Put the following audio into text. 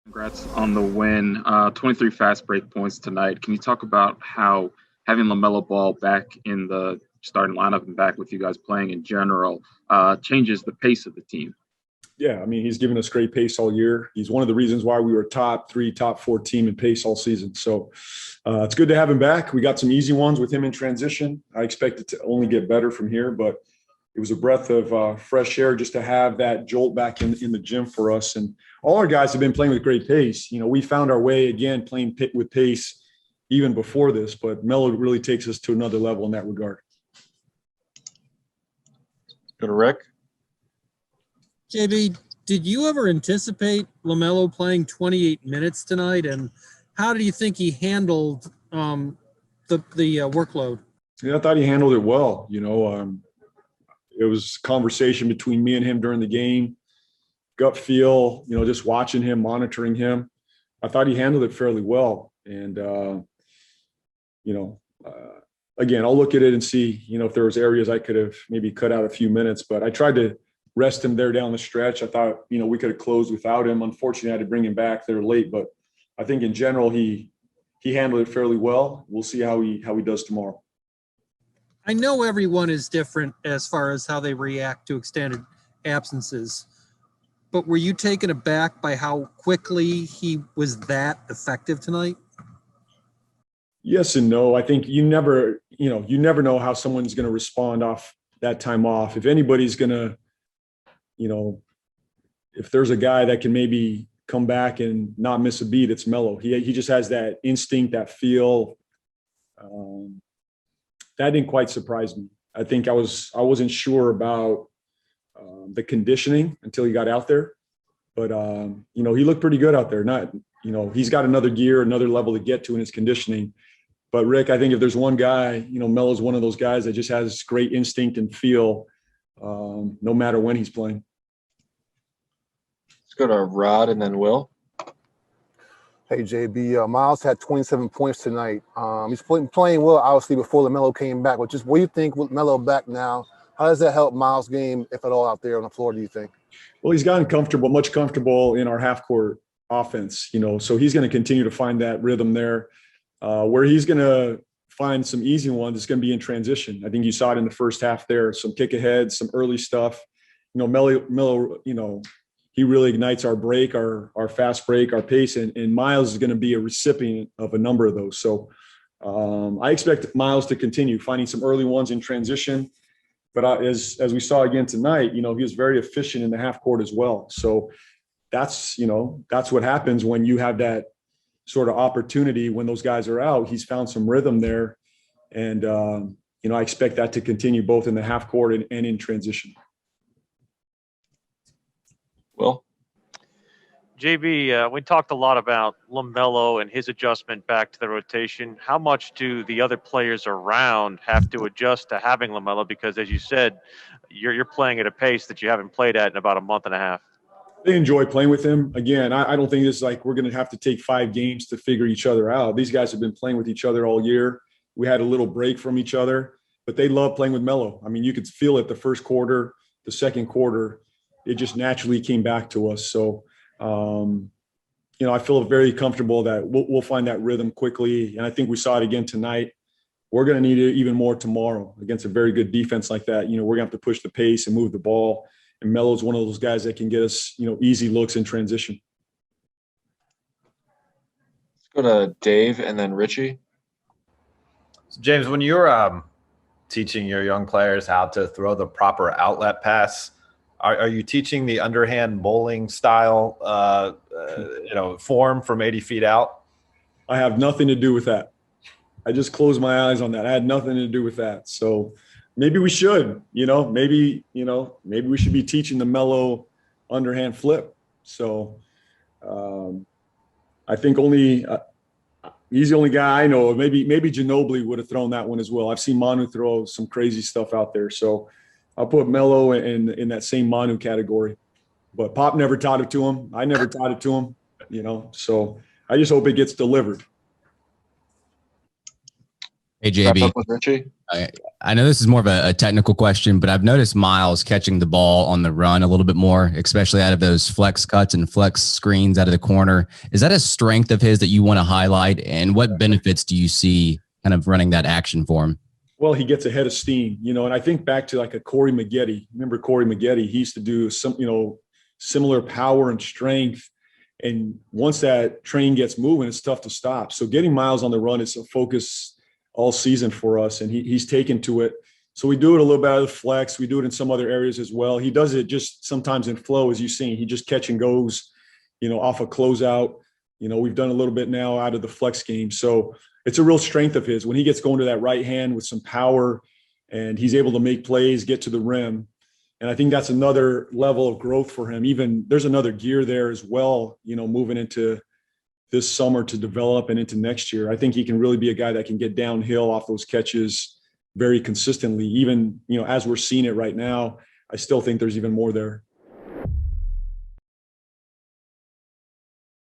Congrats on the win. 23 fast break points tonight. Can you talk about how having LaMelo Ball back in the starting lineup and back with you guys playing in general changes the pace of the team? Yeah, I mean, he's given us great pace all year. He's one of the reasons why we were top three, top four team in pace all season. So it's good to have him back. We got some easy ones with him in transition. I expect it to only get better from here, but it was a breath of fresh air just to have that jolt back in the gym for us. And all our guys have been playing with great pace. You know, we found our way again playing with pace even before this, but Melo really takes us to another level in that regard. Go to Rick. JB, did you ever anticipate LaMelo playing 28 minutes tonight, and how do you think he handled the workload? Yeah, I thought he handled it well. It was conversation between me and him during the game, gut feel, just watching him, monitoring him. I thought he handled it fairly well. And, again, I'll look at it and see, if there was areas I could have maybe cut out a few minutes, but I tried to rest him there down the stretch. I thought, we could have closed without him. Unfortunately, I had to bring him back there late, but I think in general, he handled it fairly well. We'll see how he does tomorrow. I know everyone is different as far as how they react to extended absences, but were you taken aback by how quickly he was that effective tonight? Yes and no. I think you never know how someone's going to respond off that time off. If anybody's going to, if there's a guy that can maybe come back and not miss a beat, it's Melo. He just has that instinct, that feel. That didn't quite surprise me. I think I wasn't sure about the conditioning until he got out there, but he looked pretty good out there. He's got another gear, another level to get to in his conditioning. But Rick, I think if there's one guy, Melo's one of those guys that just has great instinct and feel, no matter when he's playing. Let's go to Rod and then Will. Hey, JB, Miles had 27 points tonight. He's playing well, obviously, before LaMelo came back. But just what do you think with Melo back now? How does that help Miles' game, if at all, out there on the floor, do you think? Well, he's gotten much comfortable in our half-court offense, so he's going to continue to find that rhythm there. Where he's going to find some easy ones is going to be in transition. I think you saw it in the first half there, some kick ahead, some early stuff. Melo, he really ignites our break, our fast break, our pace, and Miles is going to be a recipient of a number of those. So I expect Miles to continue finding some early ones in transition. But as we saw again tonight, he was very efficient in the half court as well. So that's what happens when you have that sort of opportunity when those guys are out. He's found some rhythm there. And, I expect that to continue both in the half court and in transition. Will? JB, we talked a lot about LaMelo and his adjustment back to the rotation. How much do the other players around have to adjust to having LaMelo? Because, as you said, you're playing at a pace that you haven't played at in about a month and a half. They enjoy playing with him. Again, I don't think it's like we're going to have to take 5 games to figure each other out. These guys have been playing with each other all year. We had a little break from each other, but they love playing with Melo. I mean, you could feel it the first quarter, the second quarter. It just naturally came back to us. So, I feel very comfortable that we'll find that rhythm quickly. And I think we saw it again tonight. We're going to need it even more tomorrow against a very good defense like that. We're going to have to push the pace and move the ball. And Melo's one of those guys that can get us, easy looks in transition. Let's go to Dave and then Richie. So James, when you're teaching your young players how to throw the proper outlet pass, are you teaching the underhand bowling style, form from 80 feet out? I have nothing to do with that. I just closed my eyes on that. I had nothing to do with that. So maybe we should, maybe we should be teaching the Melo underhand flip. So I think he's the only guy I know of. Maybe Ginobili would have thrown that one as well. I've seen Manu throw some crazy stuff out there. So I'll put Melo in that same Manu category. But Pop never taught it to him. I never taught it to him, so I just hope it gets delivered. Hey, Wrap JB. up with Richie. I know this is more of a technical question, but I've noticed Miles catching the ball on the run a little bit more, especially out of those flex cuts and flex screens out of the corner. Is that a strength of his that you want to highlight? And what benefits do you see kind of running that action for him? Well, he gets ahead of steam, and I think back to like a Corey Maggette. Remember Corey Maggette? He used to do some, similar power and strength. And once that train gets moving, it's tough to stop. So getting Miles on the run is a focus all season for us, and he's taken to it. So we do it a little bit out of the flex. We do it in some other areas as well. He does it just sometimes in flow, as you've seen. He just catch and goes, off a closeout. We've done a little bit now out of the flex game. So it's a real strength of his when he gets going to that right hand with some power, and he's able to make plays, get to the rim. And I think that's another level of growth for him. Even there's another gear there as well, moving into this summer to develop and into next year. I think he can really be a guy that can get downhill off those catches very consistently. Even, as we're seeing it right now, I still think there's even more there.